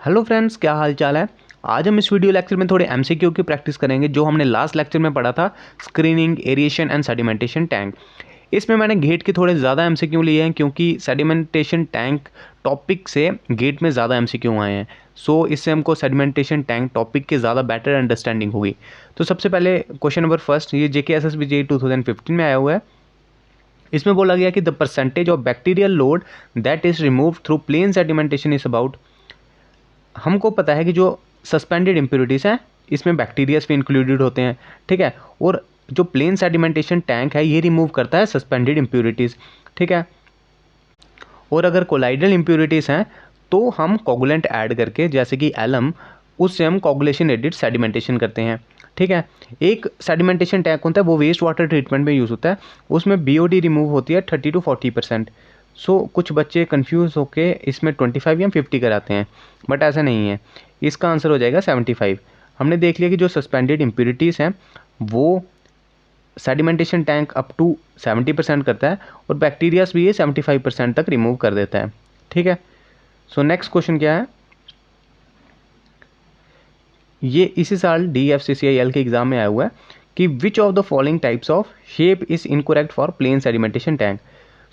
Hello friends, क्या हाल चाल है। आज हम इस वीडियो लेक्चर में थोड़े एमसीक्यू की प्रैक्टिस करेंगे जो हमने लास्ट लेक्चर में पढ़ा था, screening, aeration and sedimentation tank. इसमें मैंने गेट के थोड़े ज़्यादा एमसीक्यू लिए हैं क्योंकि सेडिमेंटेशन टैंक टॉपिक से गेट में ज़्यादा एमसीक्यू आए हैं। सो इससे हमको सेडिमेंटेशन टैंक टॉपिक की ज़्यादा बेटर अंडरस्टैंडिंग होगी। तो सबसे पहले क्वेश्चन नंबर फर्स्ट, ये JK SSB JEE 2015 में आया हुआ है। इसमें बोला गया कि the percentage of bacterial load that is remove through plain sedimentation is about. हमको पता है कि जो सस्पेंडेड इम्प्योरिटीज़ हैं इसमें बैक्टीरियाज भी इंक्लूडेड होते हैं, ठीक है। और जो प्लेन सेडिमेंटेशन टैंक है ये रिमूव करता है सस्पेंडेड इम्प्योरिटीज़, ठीक है। और अगर कोलाइडल इम्प्योरिटीज़ हैं तो हम कोगुलेंट ऐड करके, जैसे कि एलम, उससे हम कोगुलेशन एडिड सेडिमेंटेशन करते हैं, ठीक है। एक सेडिमेंटेशन टैंक होता है वो वेस्ट वाटर ट्रीटमेंट में यूज़ होता है, उसमें BOD रिमूव होती है 30 to 40%। सो कुछ बच्चे कंफ्यूज होके इसमें 25 या 50 कराते हैं, बट ऐसा नहीं है। इसका आंसर हो जाएगा 75। हमने देख लिया कि जो सस्पेंडेड इम्प्योरिटीज़ हैं वो सेडिमेंटेशन टैंक अप टू 70% करता है और बैक्टीरियाज भी ये 75% तक रिमूव कर देता है, ठीक है। सो नेक्स्ट क्वेश्चन क्या है, ये इसी साल DFCCIL के एग्जाम में आया हुआ है कि which of the following types of shape is incorrect for plain sedimentation tank.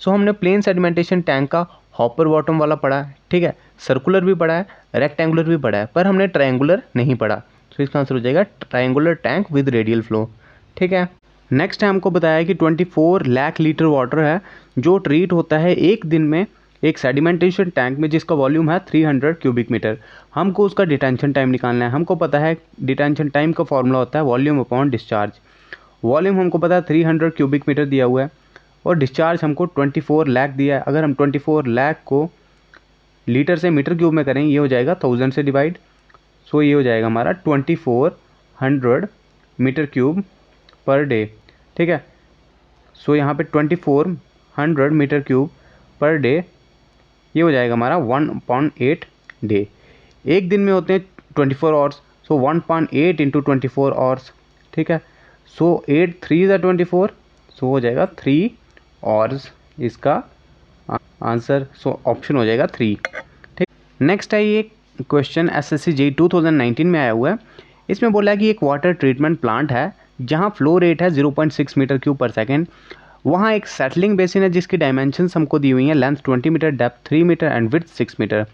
So हमने प्लेन सेडिमेंटेशन टैंक का हॉपर बॉटम वाला पढ़ा है, ठीक है, सर्कुलर भी पढ़ा है, रेक्टेंगुलर भी पढ़ा है, पर हमने ट्रायंगुलर नहीं पढ़ा। सो इसका आंसर हो जाएगा triangular tank with radial flow, ठीक है। नेक्स्ट है, हमको बताया कि 24 लाख लीटर वाटर है जो ट्रीट होता है एक दिन में एक सेडिमेंटेशन टैंक में जिसका वॉल्यूम है 300 क्यूबिक मीटर। हमको उसका डिटेंशन टाइम निकालना है। हमको पता है डिटेंशन टाइम का फॉर्मूला होता है वॉल्यूम अपॉन डिस्चार्ज। वॉल्यूम हमको पता है 300 क्यूबिक मीटर दिया हुआ है और डिस्चार्ज हमको 24 लाख दिया है। अगर हम 24 लाख को लीटर से मीटर क्यूब में करें, ये हो जाएगा 1000 से डिवाइड। सो ये हो जाएगा हमारा 2400 मीटर क्यूब पर डे, ठीक है। सो यहाँ पे 2400 मीटर क्यूब पर डे, ये हो जाएगा हमारा 1/8 डे। एक दिन में होते हैं 24 आवर्स, सो 1/8 इंटू 24 आवर्स, ठीक है। सो 8 3 ज़ा 24, सो हो जाएगा 3 आवर्स इसका आंसर। सो ऑप्शन हो जाएगा 3, ठीक। नेक्स्ट है ये क्वेश्चन SSC JEE 2019 में आया हुआ है। इसमें बोला है कि एक वाटर ट्रीटमेंट प्लांट है जहाँ फ्लो रेट है 0.6 मीटर क्यूब पर सेकेंड। वहाँ एक सेटलिंग बेसिन है जिसकी डायमेंशंस हमको दी हुई हैं, length 20 metre, depth 3 metre and width 6 metre.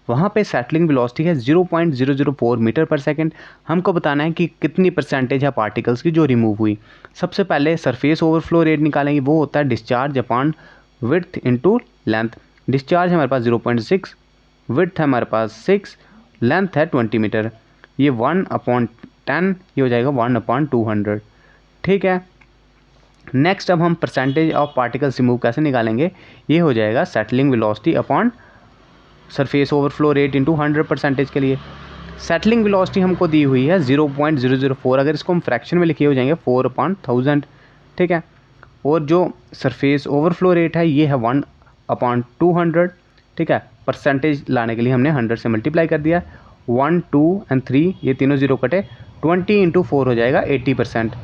वहाँ पे सेटलिंग वेलोसिटी है 0.004 मीटर पर सेकेंड। हमको बताना है कि कितनी परसेंटेज है पार्टिकल्स की जो रिमूव हुई। सबसे पहले सरफेस ओवरफ्लो रेट निकालेंगे, वो होता है discharge upon width into length. Discharge है हमारे पास 0.6, विड्थ है हमारे पास 6, लेंथ है 20 मीटर। ये 1/10, ये हो जाएगा 1/200, ठीक है। नेक्स्ट अब हम परसेंटेज ऑफ पार्टिकल्स रिमूव कैसे निकालेंगे, ये हो जाएगा settling velocity upon surface overflow rate into 100% के लिए। सेटलिंग वेलोसिटी हमको दी हुई है 0.004, अगर इसको हम फ्रैक्शन में लिखे हो जाएंगे 4/1000, ठीक है। और जो सरफेस ओवरफ्लो रेट है ये है 1/200, ठीक है। परसेंटेज लाने के लिए हमने 100 से मल्टीप्लाई कर दिया। 1 2 एंड 3, ये तीनों जीरो कटे, 20 इंटू 4 हो जाएगा 80%।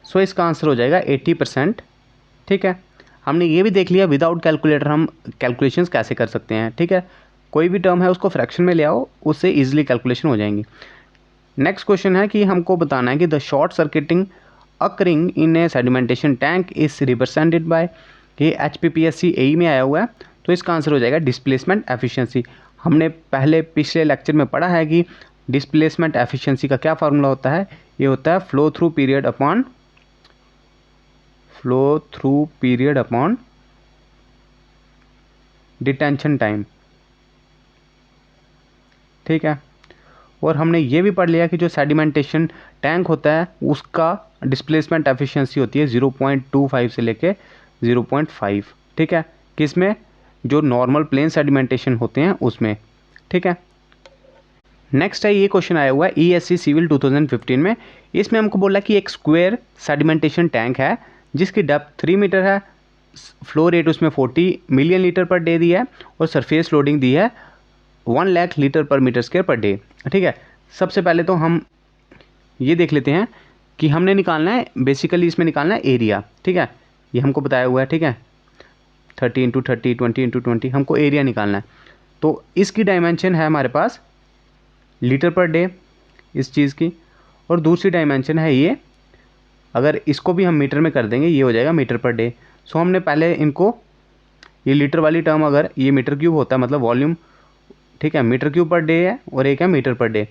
सो इसका आंसर हो जाएगा 80%, ठीक है। हमने ये भी देख लिया विदाउट कैलकुलेटर हम कैलकुलेशंस कैसे कर सकते हैं, ठीक है। कोई भी टर्म है उसको फ्रैक्शन में ले आओ, उससे इजीली कैलकुलेशन हो जाएंगी। नेक्स्ट क्वेश्चन है कि हमको बताना है कि the short circuiting occurring in A sedimentation tank is represented by, ये HPPSC AE में आया हुआ है। तो इसका आंसर हो जाएगा डिस्प्लेसमेंट एफिशिएंसी। हमने पहले पिछले लेक्चर में पढ़ा है कि डिस्प्लेसमेंट एफिशिएंसी का क्या फार्मूला होता है, ये होता है flow through period upon detention time, ठीक है। और हमने ये भी पढ़ लिया कि जो सेडिमेंटेशन टैंक होता है उसका डिस्प्लेसमेंट एफिशिएंसी होती है 0.25 से लेके 0.5, ठीक है। किसमें, जो नॉर्मल प्लेन सेडिमेंटेशन होते हैं उसमें, ठीक है। नेक्स्ट है, ये क्वेश्चन आया हुआ है ESC सिविल 2015 में। इसमें हमको बोला कि एक स्क्वायर सेडिमेंटेशन टैंक है जिसकी डेप्थ 3 मीटर है, फ्लो रेट उसमें 40 मिलियन लीटर पर डे दी है और सरफेस लोडिंग दी है 1 लाख लीटर पर मीटर स्क्वायर पर डे, ठीक है। सबसे पहले तो हम ये देख लेते हैं कि हमने निकालना है, बेसिकली इसमें निकालना है एरिया, ठीक है। ये हमको बताया हुआ है, ठीक है, 30 × 30, 20 × 20, हमको एरिया निकालना है। तो इसकी डायमेंशन है हमारे पास लीटर पर डे इस चीज़ की, और दूसरी डायमेंशन है ये, अगर इसको भी हम मीटर में कर देंगे ये हो जाएगा मीटर पर डे। सो हमने पहले इनको, ये लीटर वाली टर्म अगर ये मीटर क्यूब होता है मतलब वॉल्यूम, ठीक है, मीटर क्यूब पर डे है और एक है मीटर पर डे।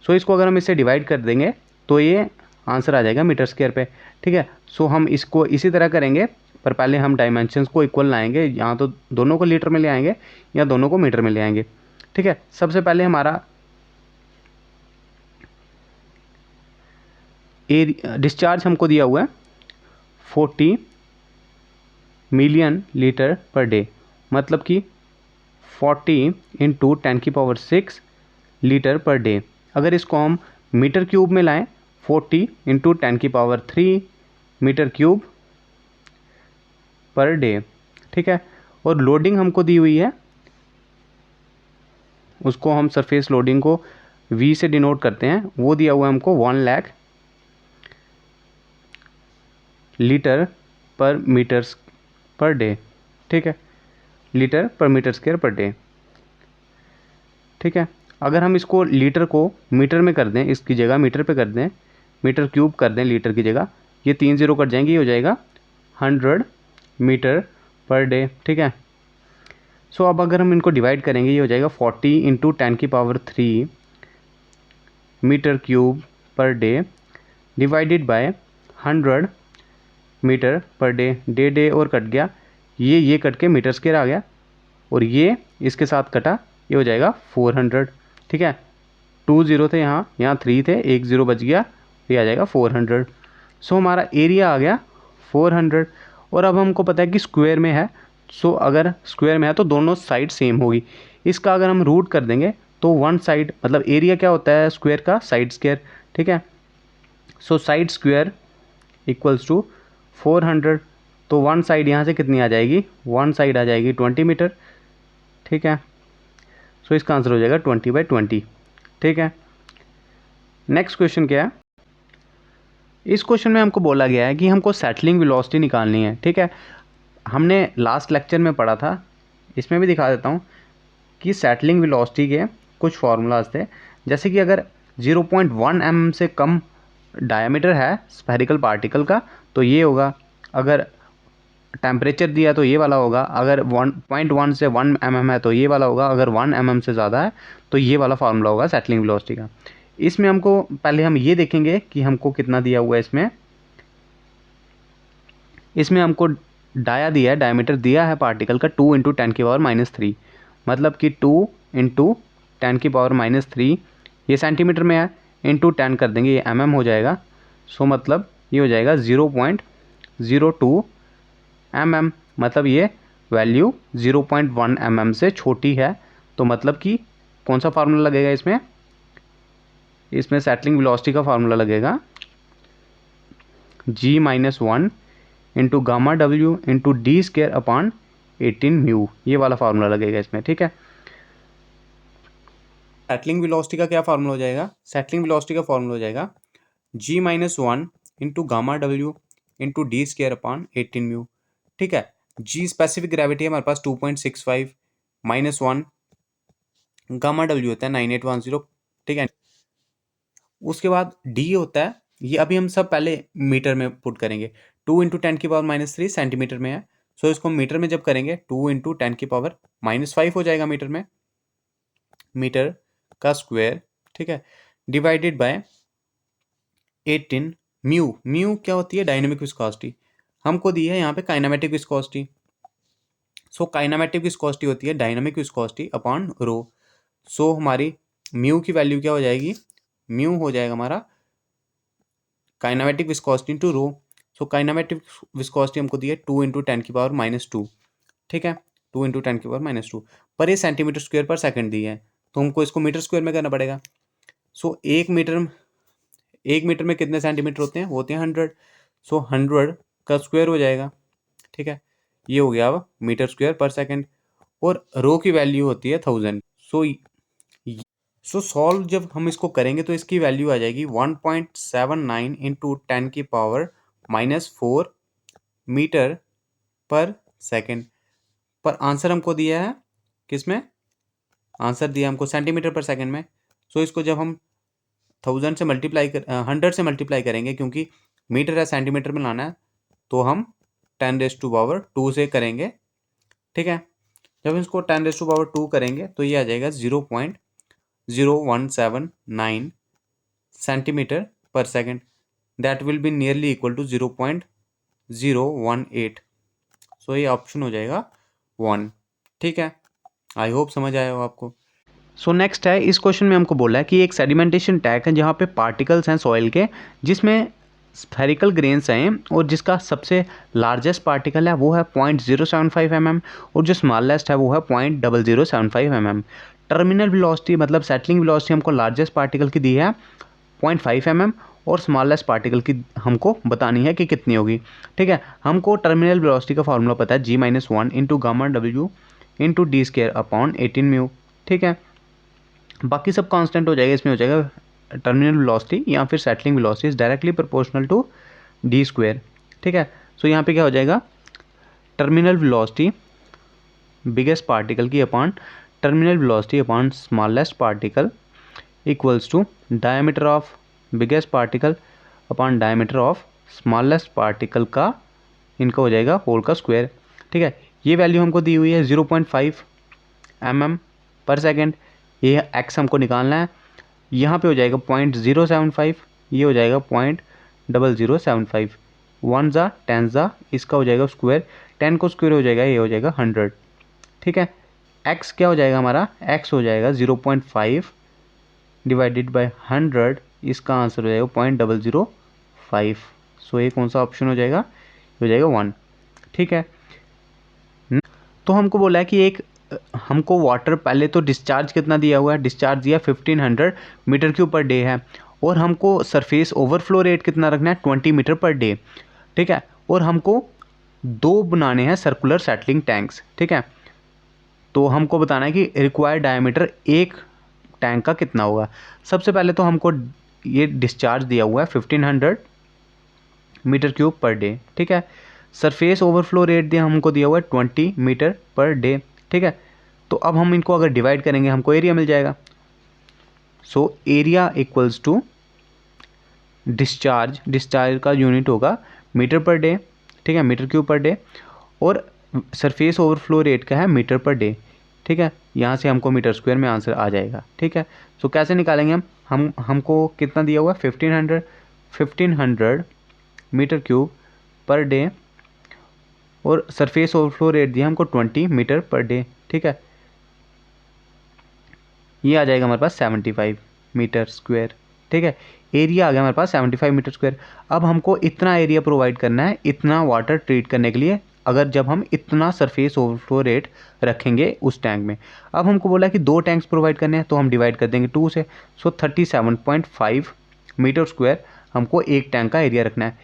सो इसको अगर हम इससे डिवाइड कर देंगे तो ये आंसर आ जाएगा मीटर स्क्वायर पे, ठीक है। सो हम इसको इसी तरह करेंगे, पर पहले हम डायमेंशंस को इक्वल लाएंगे, यहाँ तो दोनों को लीटर में ले आएंगे या दोनों को मीटर में ले आएंगे, ठीक है। सबसे पहले हमारा डिस्चार्ज हमको दिया हुआ है 40 मिलियन लीटर पर डे, मतलब कि 40 इंटू 10⁶ लीटर पर डे। अगर इसको हम मीटर क्यूब में लाएं 40 into 10⁻³ metre cube per day, ठीक है। और लोडिंग हमको दी हुई है, उसको हम सरफेस लोडिंग को V से डिनोट करते हैं, वो दिया हुआ है हमको 1 लाख लीटर पर मीटर पर डे, ठीक है, लीटर पर मीटर स्क्वायर पर डे, ठीक है। अगर हम इसको लीटर को मीटर में कर दें, इसकी जगह मीटर पे कर दें, मीटर क्यूब कर दें लीटर की जगह, ये 3 0 कट जाएंगे, ये हो जाएगा 100 मीटर पर डे, ठीक है। सो अब अगर हम इनको डिवाइड करेंगे ये हो जाएगा 40 into 10⁻³ metre cube per day divided by 100 metre per day. Day day और कट गया, ये कट के मीटर स्क्वायर आ गया, और ये इसके साथ कटा, ये हो जाएगा 400, ठीक है। 2 0 थे यहाँ 3 थे, 1 0 बच गया, ये आ जाएगा 400। सो हमारा एरिया आ गया 400। और अब हमको पता है कि स्क्वायर में है, सो अगर स्क्वायर में है तो दोनों साइड सेम होगी। इसका अगर हम रूट कर देंगे तो वन साइड, मतलब एरिया क्या होता है स्क्वायर का, साइड स्क्वायर, ठीक है। So side square equals to 400। तो वन साइड यहाँ से कितनी आ जाएगी, वन साइड आ जाएगी 20 मीटर, ठीक है। सो इसका आंसर हो जाएगा 20/20, ठीक है। नेक्स्ट क्वेश्चन क्या है, इस क्वेश्चन में हमको बोला गया है कि हमको सेटलिंग वेलोसिटी निकालनी है, ठीक है। हमने लास्ट लेक्चर में पढ़ा था, इसमें भी दिखा देता हूँ कि सेटलिंग वेलोसिटी के कुछ फार्मूलाज थे, जैसे कि अगर 0.1 mm से कम डायमीटर है स्फेरिकल पार्टिकल का तो ये होगा, अगर टेम्परेचर दिया तो ये वाला होगा, अगर 1.1 से 1 mm है तो ये वाला होगा, अगर 1 mm से ज़्यादा है तो ये वाला फार्मूला होगा सेटलिंग वेलोसिटी का। इसमें हमको पहले हम ये देखेंगे कि हमको कितना दिया हुआ है इसमें हमको डाया दिया है, डायमीटर दिया है पार्टिकल का 2 इंटू 10⁻³ मतलब कि 2 इंटू 10⁻³ ये सेंटीमीटर में है, इंटू 10 कर देंगे ये mm हो जाएगा। सो मतलब ये हो जाएगा 0.02 mm, मतलब ये वैल्यू 0.1 mm से छोटी है। तो मतलब कि कौन सा फार्मूला लगेगा इसमें सेटलिंग वेलोसिटी का फार्मूला लगेगा G-1 into gamma W into D² upon 18 mu, ये वाला फार्मूला लगेगा इसमें, ठीक है। सेटलिंग वेलोसिटी का क्या फार्मूला हो जाएगा, सेटलिंग वेलोसिटी का फार्मूला हो जाएगा G-1 into gamma W into D² upon 18 mu, ठीक है। G स्पेसिफिक ग्रेविटी है हमारे पास 2.65 -1 गामा W होता है 9810, ठीक है। उसके बाद D होता है, ये अभी हम सब पहले मीटर में पुट करेंगे, 2 इंटू 10⁻³ सेंटीमीटर में है। सो इसको मीटर में जब करेंगे 2 इंटू 10⁻⁵ हो जाएगा मीटर में, मीटर का स्क्वायर, ठीक है, डिवाइडेड बाय 18 म्यू। म्यू क्या होती है, डायनेमिक विस्कोसिटी, हमको दी है यहाँ पे काइनेमेटिक विस्कोसिटी। सो काइनेमेटिक विस्कोसिटी होती है डायनेमिक विस्कोसिटी अपॉन रो। सो हमारी म्यू की वैल्यू क्या हो जाएगी, म्यू हो जाएगा हमारा काइनेमेटिक विस्कोसिटी इंटू रो। सो काइनेमेटिक विस्कोसिटी हमको दी है 2 इंटू 10⁻², ठीक है, 2 इंटू 10⁻², पर ये सेंटीमीटर स्क्वायर पर सेकंड दी है, तो हमको इसको मीटर स्क्वायर में करना पड़ेगा। सो एक मीटर में कितने सेंटीमीटर होते हैं, वो होते हैं 100। सो 100 का स्क्वायर हो जाएगा, ठीक है, ये हो गया अब मीटर स्क्वायर पर सेकंड, और रो की वैल्यू होती है 1000। सो सॉल्व जब हम इसको करेंगे तो इसकी वैल्यू आ जाएगी 1.79 इंटू 10⁻⁴ मीटर पर सेकंड, पर आंसर हमको दिया है किसमें, आंसर दिया हमको सेंटीमीटर पर सेकंड में। सो इसको जब हम 100 से मल्टीप्लाई 100 से मल्टीप्लाई करेंगे, क्योंकि मीटर या सेंटीमीटर में लाना है, तो हम 10⁻² से करेंगे। ठीक है, जब इसको 10⁻² करेंगे तो ये आ जाएगा 0.0179 centimetre per second. That will be nearly equal to 0.018। So ये ऑप्शन हो जाएगा 1। ठीक है, आई होप समझ आया हो आपको। सो नेक्स्ट है, इस क्वेश्चन में हमको बोला है कि एक सेडिमेंटेशन टैंक है जहाँ पे पार्टिकल्स हैं सॉइल के, जिसमें स्फेरिकल ग्रेन्स हैं, और जिसका सबसे लार्जेस्ट पार्टिकल है वो है 0.075 mm, और जो स्मॉलेस्ट है वो है 0.0075 mm। टर्मिनल वेलोसिटी मतलब सेटलिंग वेलोसिटी हमको लार्जेस्ट पार्टिकल की दी है 0.5 mm, और स्मॉलेस्ट पार्टिकल की हमको बतानी है कि कितनी होगी। ठीक है, हमको टर्मिनल वेलोसिटी का फॉर्मूला पता है G-1 into gamma W into D² upon 18μ। ठीक है, बाकी सब कांस्टेंट हो जाएगा, इसमें हो जाएगा टर्मिनल वेलोसिटी या फिर settling velocity is directly proportional to D²। ठीक है, सो यहाँ पे क्या हो जाएगा, टर्मिनल वेलोसिटी बिगेस्ट पार्टिकल की upon terminal velocity upon smallest particle equals to diameter of biggest particle upon diameter of smallest particle का, इनका हो जाएगा होल का स्क्वायर। ठीक है, ये वैल्यू हमको दी हुई है 0.5 mm पर सेकेंड, ये एक्स हमको निकालना है। यहाँ पे हो जाएगा 0.075, ये हो जाएगा 0.0075, 1 ज़ा 10 ज़ा, इसका हो जाएगा स्क्वायर, 10 को स्क्वायर हो जाएगा, ये हो जाएगा 100। ठीक है, एक्स क्या हो जाएगा हमारा, एक्स हो जाएगा 0.5 डिवाइडेड बाय 100, इसका आंसर हो जाएगा 0.005। सो ये कौन सा ऑप्शन हो जाएगा, हो जाएगा 1। ठीक है, तो हमको बोला है कि एक हमको वाटर, पहले तो डिस्चार्ज कितना दिया हुआ है, डिस्चार्ज दिया 1500 मीटर क्यूब पर डे है, और हमको सरफेस ओवरफ्लो रेट कितना रखना है 20 मीटर पर डे। ठीक है, और हमको 2 बनाने हैं सर्कुलर सेटलिंग टैंक्स। ठीक है, तो हमको बताना है कि रिक्वायर्ड डायमीटर एक टैंक का कितना होगा। सबसे पहले तो हमको ये डिस्चार्ज दिया हुआ है 1500 मीटर क्यूब पर डे। ठीक है, सरफेस ओवरफ्लो रेट दिया हमको दिया हुआ है 20 मीटर पर डे। ठीक है, तो अब हम इनको अगर डिवाइड करेंगे हमको एरिया मिल जाएगा। So area equals to discharge, discharge का यूनिट होगा मीटर पर डे। ठीक है, मीटर क्यूब पर डे, और सरफेस ओवरफ्लो रेट का है मीटर पर डे। ठीक है, यहाँ से हमको मीटर स्क्वायर में आंसर आ जाएगा। ठीक है, सो कैसे निकालेंगे हमको कितना दिया हुआ है 1500 मीटर क्यूब पर डे, और सरफेस ओवरफ्लो रेट दिया हमको 20 मीटर पर डे। ठीक है, ये आ जाएगा हमारे पास 75 मीटर स्क्वायर। ठीक है, एरिया आ गया हमारे पास 75 मीटर स्क्वायर। अब हमको इतना एरिया प्रोवाइड करना है इतना वाटर ट्रीट करने के लिए, अगर जब हम इतना सरफेस ओवरफ्लो रेट रखेंगे उस टैंक में। अब हमको बोला कि 2 टैंक्स प्रोवाइड करने हैं, तो हम डिवाइड कर देंगे 2 से। सो 37.5 मीटर स्क्वायर हमको एक टैंक का एरिया रखना है।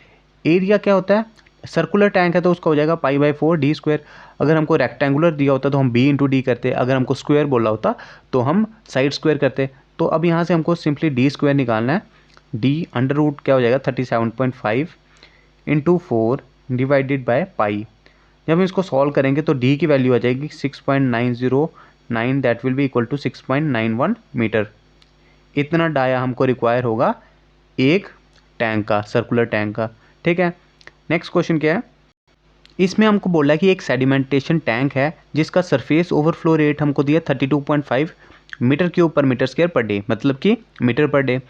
एरिया क्या होता है, सर्कुलर टैंक है तो उसका हो जाएगा π/4 D²। अगर हमको रेक्टेंगुलर दिया होता तो हम B/D करते, अगर हमको स्क्वायर बोला होता तो हम साइड स्क्वायर करते। तो अब यहाँ से हमको सिंपली D² निकालना है। D अंडर रूट क्या हो जाएगा 37.5 इंटू 4 डिवाइडेड बाय पाई। जब हम इसको सॉल्व करेंगे तो D की वैल्यू आ जाएगी 6.909, that will be equal to 6.91 metre. इतना डाया हमको रिक्वायर होगा एक टैंक का, सर्कुलर टैंक का। ठीक है, नेक्स्ट क्वेश्चन क्या है, इसमें हमको बोला है कि एक सेडिमेंटेशन टैंक है जिसका सरफेस ओवरफ्लो रेट हमको दिया 32.5 मीटर क्यूब पर मीटर स्क्वायर पर डे, मतलब कि मीटर पर डे।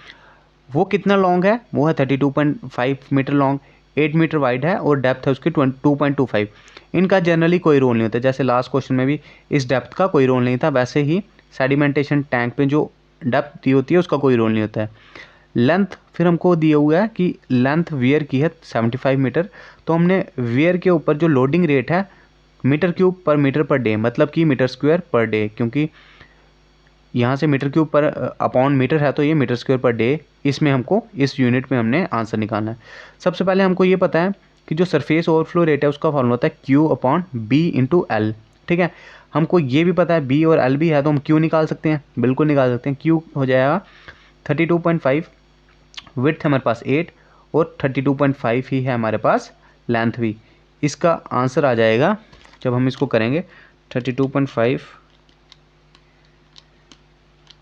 वो कितना लॉन्ग है, वो है 32.5 मीटर लॉन्ग, 8 मीटर वाइड है, और डेप्थ है उसकी 2.25। इनका जनरली कोई रोल नहीं होता, जैसे लास्ट क्वेश्चन में भी इस डेप्थ का कोई रोल नहीं था, वैसे ही सेडिमेंटेशन टैंक में जो डेप्थ दी होती है उसका कोई रोल नहीं होता है। लेंथ फिर हमको दिया हुआ है कि लेंथ वियर की है 75 मीटर, तो हमने वियर के ऊपर जो लोडिंग रेट है मीटर क्यूब पर मीटर पर डे, मतलब कि मीटर स्क्वायर पर डे, क्योंकि यहाँ से मीटर क्यूब पर अपॉन मीटर है तो ये मीटर स्क्वायर पर डे, इसमें हमको इस यूनिट में हमने आंसर निकालना है। सबसे पहले हमको ये पता है कि जो सरफेस ओवरफ्लो रेट है उसका फॉर्मूला होता है Q/B/L। ठीक है, हमको ये भी पता है B और L भी है, तो हम Q निकाल सकते हैं, बिल्कुल निकाल सकते हैं। Q हो जाएगा 32.5, विड्थ हमारे पास 8, और 32.5 ही है हमारे पास लेंथ भी। इसका आंसर आ जाएगा, जब हम इसको करेंगे 32.5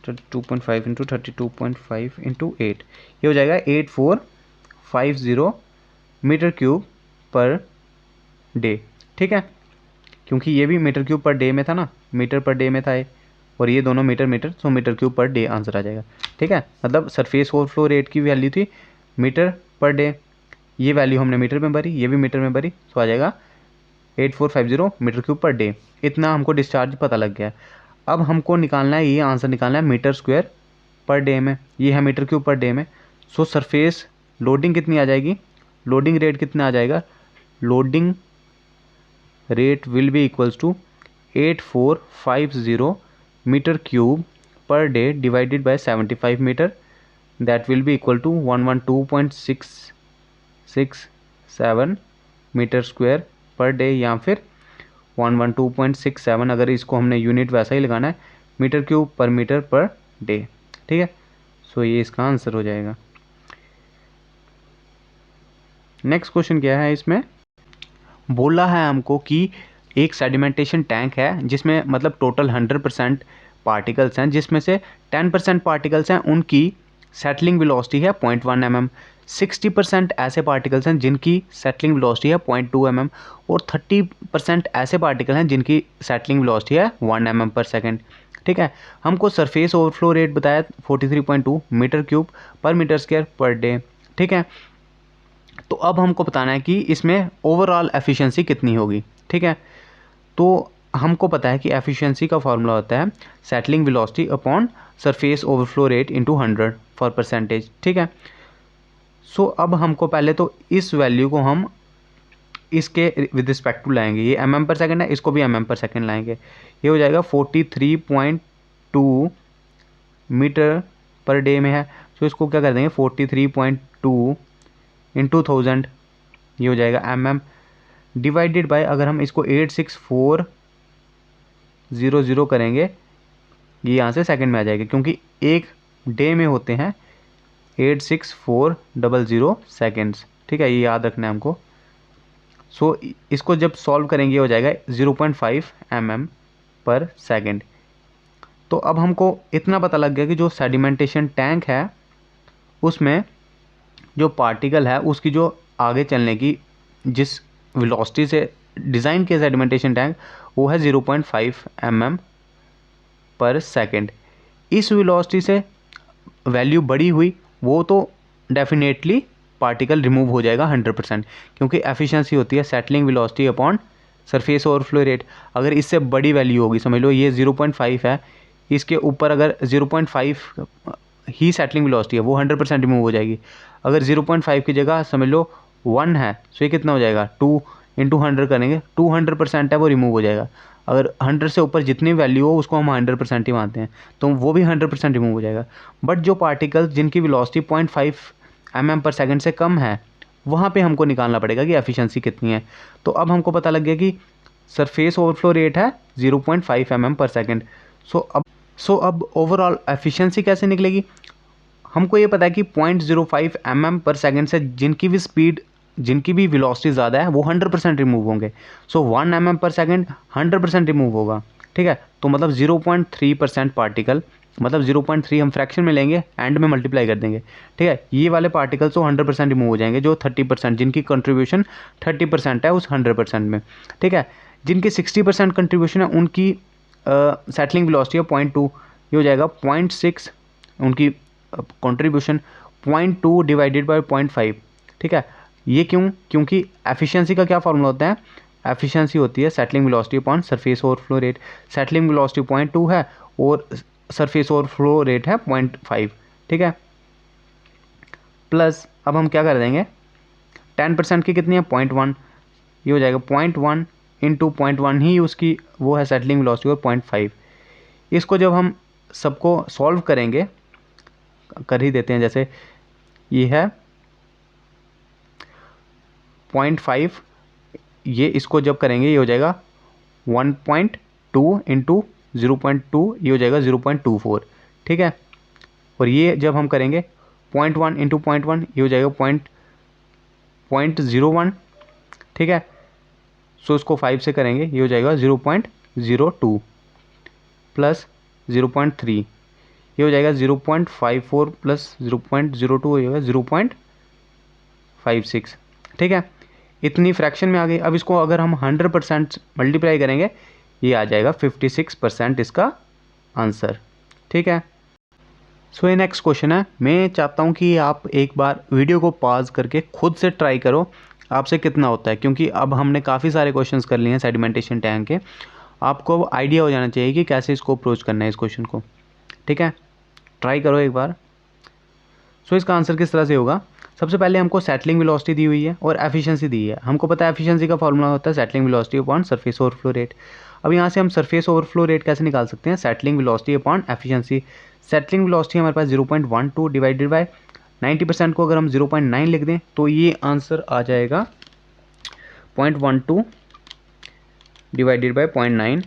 32.5 इंटू 32.5 इंटू 8, ये हो जाएगा 8450 मीटर क्यूब पर डे। ठीक है, क्योंकि ये भी मीटर क्यूब पर डे में था ना, मीटर पर डे में था ये, और ये दोनों metre metre, so metre cube per day answer आ जाएगा। ठीक है, मतलब सरफेस ओवरफ्लो रेट की वैल्यू थी मीटर पर डे, ये वैल्यू हमने मीटर में भरी, ये भी मीटर में भरी, तो आ जाएगा 8450 मीटर क्यूब पर डे। इतना हमको डिस्चार्ज पता लग गया। अब हमको निकालना है, ये आंसर निकालना है मीटर स्क्वायर पर डे में, ये है मीटर क्यूब पर डे में। सो सरफेस लोडिंग कितनी आ जाएगी, लोडिंग रेट कितना आ जाएगा, loading rate will be equals to 8450 metre cube per day divided by 75 metre, that will be equal to 112.667 metre square per day, या फिर 112.67, अगर इसको हमने यूनिट वैसा ही लगाना है, मीटर क्यूब पर डे। ठीक है, सो ये इसका आंसर हो जाएगा। नेक्स्ट क्वेश्चन क्या है, इसमें बोला है हमको कि एक सेडिमेंटेशन टैंक है जिसमें मतलब टोटल 100% पार्टिकल्स हैं, जिसमें से 10% पार्टिकल्स हैं उनकी सेटलिंग वेलोसिटी है 0.1 mm, 60% ऐसे पार्टिकल्स हैं जिनकी सेटलिंग वेलोसिटी है 0.2 mm, और 30% ऐसे पार्टिकल हैं जिनकी सेटलिंग वेलोसिटी है 1 mm पर सेकेंड। ठीक है, हमको सरफेस ओवरफ्लो रेट बताया 43.2 मीटर क्यूब पर मीटर स्क्वायर पर डे। ठीक है, तो अब हमको बताना है कि इसमें ओवरऑल एफिशिएंसी कितनी होगी। ठीक है, तो हमको पता है कि एफिशिएंसी का फॉर्मूला होता है settling velocity upon surface overflow rate into 100 for percentage. ठीक है, सो अब हमको पहले तो इस वैल्यू को हम इसके विद रिस्पेक्ट टू लाएंगे, ये mm पर सेकंड है, इसको भी mm पर सेकंड लाएंगे, ये हो जाएगा 43.2 मीटर पर डे में है, तो इसको क्या कर देंगे 43.2 इंटू 1000, ये हो जाएगा mm, डिवाइडेड बाय, अगर हम इसको 86400 करेंगे, ये यहाँ से सेकंड में आ जाएगा, क्योंकि एक डे में होते हैं 86400 सेकेंड्स। ठीक है, ये याद रखना है हमको। सो इसको जब सॉल्व करेंगे हो जाएगा 0.5 mm पर सेकेंड। तो अब हमको इतना पता लग गया कि जो सेडिमेंटेशन टैंक है उसमें जो पार्टिकल है उसकी जो आगे चलने की जिस वेलोसिटी से डिज़ाइन किया सेडिमेंटेशन टैंक, वो है 0.5 mm पर सेकेंड। इस वेलोसिटी से वैल्यू बड़ी हुई, वो तो डेफिनेटली पार्टिकल रिमूव हो जाएगा 100%, क्योंकि एफिशिएंसी होती है settling velocity upon surface overflow rate. अगर इससे बड़ी वैल्यू होगी, समझ लो ये 0.5 है, इसके ऊपर अगर 0.5 ही सेटलिंग वेलोसिटी है, वो 100% रिमूव हो जाएगी। अगर 0.5 की जगह समझ लो 1 है, तो ये कितना हो जाएगा 2 इंटू 100 करेंगे, 200% है वो रिमूव हो जाएगा। अगर 100 से ऊपर जितनी वैल्यू हो उसको हम 100% ही मानते हैं, तो वो भी 100% रिमूव हो जाएगा। बट जो पार्टिकल्स जिनकी वेलोसिटी 0.5 mm पर सेकंड से कम है, वहाँ पे हमको निकालना पड़ेगा कि एफिशिएंसी कितनी है। तो अब हमको पता लग गया कि सरफेस ओवरफ्लो रेट है 0.5 mm पर सेकंड। सो अब ओवरऑल एफिशिएंसी कैसे निकलेगी, हमको ये पता है कि 0.05 mm पर सेकंड से जिनकी भी स्पीड, जिनकी भी वेलोसिटी ज़्यादा है, वो 100% रिमूव होंगे। सो 1 mm पर सेकंड 100% रिमूव होगा। ठीक है, तो मतलब 0.3% पार्टिकल, मतलब 0.3 हम फ्रैक्शन में लेंगे, एंड में मल्टीप्लाई कर देंगे। ठीक है, ये वाले पार्टिकल्स तो 100% रिमूव हो जाएंगे, जो 30%, जिनकी कंट्रीब्यूशन 30% है उस 100% में। ठीक है, जिनकी 60% कंट्रीब्यूशन है उनकी सेटलिंग वेलोसिटी है 0.2, ये हो जाएगा 0.6, उनकी कंट्रीब्यूशन 0.2 डिवाइडेड बाय 0.5। ठीक है, ये क्यों, क्योंकि एफिशिएंसी का क्या फॉर्मूला होता है, एफिशिएंसी होती है settling velocity upon surface overflow rate. Settling velocity 0.2 है और सरफेस ओवरफ्लो रेट है 0.5। ठीक है, प्लस अब हम क्या कर देंगे, 10% की कितनी है 0.1, ये हो जाएगा 0.1 इंटू 0.1 ही उसकी वो है सेटलिंग वेलोसिटी और 0.5। इसको जब हम सबको सॉल्व करेंगे, कर ही देते हैं, जैसे ये है 0.5, ये इसको जब करेंगे ये हो जाएगा 1.2 इंटू 0.2, ये हो जाएगा 0.24। ठीक है, और ये जब हम करेंगे 0.1 इंटू 0.1, ये हो जाएगा 0.01। ठीक है, सो इसको 5 से करेंगे, ये हो जाएगा 0.02 प्लस 0.3, ये हो जाएगा 0.54 प्लस 0.02 हो जाएगा 0.56। ठीक है, इतनी फ्रैक्शन में आ गई। अब इसको अगर हम 100% मल्टीप्लाई करेंगे, ये आ जाएगा 56% इसका आंसर। ठीक है, सो ये नेक्स्ट क्वेश्चन है। मैं चाहता हूँ कि आप एक बार वीडियो को पॉज करके खुद से ट्राई करो आपसे कितना होता है, क्योंकि अब हमने काफ़ी सारे क्वेश्चंस कर लिए हैं सेडिमेंटेशन टैंक के। आपको आइडिया हो जाना चाहिए कि कैसे इसको अप्रोच करना है इस क्वेश्चन को। ठीक है, ट्राई करो एक बार। सो इसका आंसर किस तरह से होगा, सबसे पहले हमको सेटलिंग वेलोसिटी दी हुई है और एफिशिएंसी दी है। हमको पता है एफिशिएंसी का फॉर्मूला होता है settling velocity upon surface overflow rate. अब यहाँ से हम सरफेस ओवरफ्लो रेट कैसे निकाल सकते हैं, settling velocity upon efficiency. Settling velocity हमारे पास 0.12 डिवाइडेड बाय 90% को अगर हम 0.9 लिख दें तो ये आंसर आ जाएगा 0.12 डिवाइडेड बाय 0.9।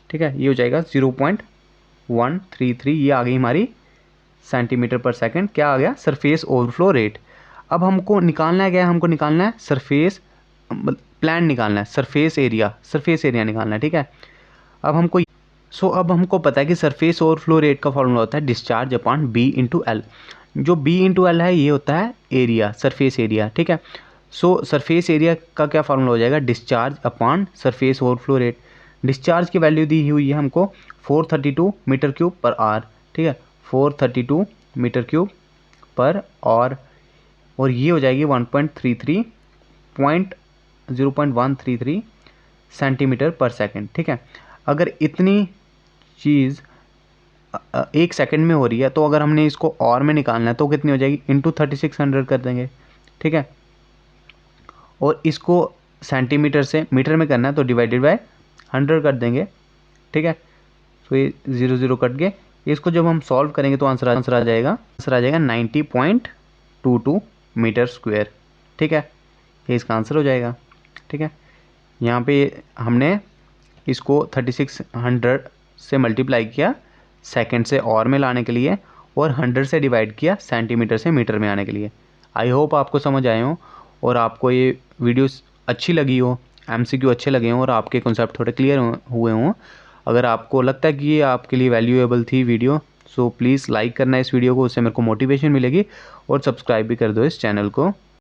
ठीक है, ये हो जाएगा 0.133। ये आ गई हमारी सेंटीमीटर पर सेकंड। क्या आ गया, सरफेस ओवरफ्लो रेट। अब हमको निकालना है क्या, हमको निकालना है सरफेस प्लान निकालना है, सरफेस एरिया निकालना है। ठीक है, अब हमको अब हमको पता है कि सरफेस ओवरफ्लो रेट का फॉर्मूला होता है discharge upon B into L. जो बी इंटू एल है ये होता है एरिया, सरफेस एरिया। ठीक है, सरफेस एरिया का क्या फॉर्मूला हो जाएगा, discharge upon surface overflow rate. Discharge की वैल्यू दी हुई है हमको 432 मीटर क्यूब पर आवर। ठीक है, 432 मीटर क्यूब पर आवर, और ये हो जाएगी 0.133 सेंटीमीटर पर सेकंड। ठीक है, अगर इतनी चीज़ 1 सेकंड में हो रही है तो अगर हमने इसको और में निकालना है तो कितनी हो जाएगी, इंटू 3600 कर देंगे। ठीक है, और इसको सेंटीमीटर से मीटर में करना है तो डिवाइडेड बाय 100 कर देंगे। ठीक है, तो ये 0 कट गए। इसको जब हम सॉल्व करेंगे तो आंसर आ जाएगा 90.22 मीटर स्क्वायर। ठीक है, ये इसका आंसर हो जाएगा। ठीक है, यहाँ पे हमने इसको 3600 से मल्टीप्लाई किया सेकंड से और में लाने के लिए, और 100 से डिवाइड किया सेंटीमीटर से मीटर में आने के लिए। आई होप आपको समझ आए हो और आपको ये वीडियोस अच्छी लगी हो, एमसीक्यू अच्छे लगे हों और आपके कॉन्सेप्ट थोड़े क्लियर हुए हों। अगर आपको लगता है कि ये आपके लिए वैल्यूएबल थी वीडियो, सो प्लीज़ लाइक करना इस वीडियो को, उससे मेरे को मोटिवेशन मिलेगी, और सब्सक्राइब भी कर दो इस चैनल को।